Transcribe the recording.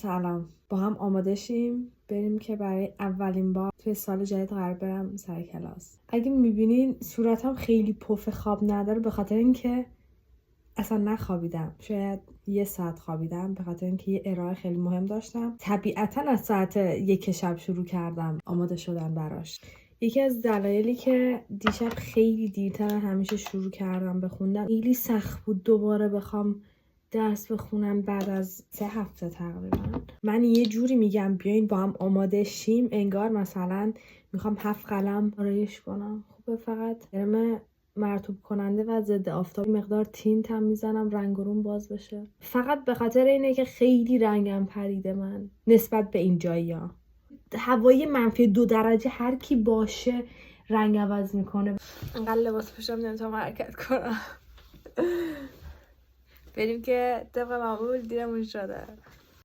سلام، با هم آماده شیم بریم که برای اولین بار توی سال جدید قرار برم سر کلاس. اگه میبینین صورتم خیلی پف خواب نداره به خاطر اینکه اصلا نخوابیدم. شاید 1 ساعت خوابیدم به خاطر اینکه یه ارائه خیلی مهم داشتم. طبیعتا از ساعت 1 شب شروع کردم آماده شدن براش. یکی از دلایلی که دیشب خیلی دیرتر همیشه شروع کردم بخوندم، خیلی سخت بود دوباره بخوام درس بخونم بعد از 3 هفته تقریبا. من یه جوری میگم بیاین با هم آماده شیم انگار مثلا میخوام 7 قلم آرایش کنم. خوبه فقط قرمه مرطوب کننده و ضد آفتاب مقدار تینت هم میزنم رنگ روم باز بشه. فقط به خاطر اینه که خیلی رنگم پریده من نسبت به این جایی‌ها. هوای -2 درجه هر کی باشه رنگ عوض میکنه. انقدر لباس پوشم نمیتونم حرکت کنم. بریم که طبق معمول دیرمون شده.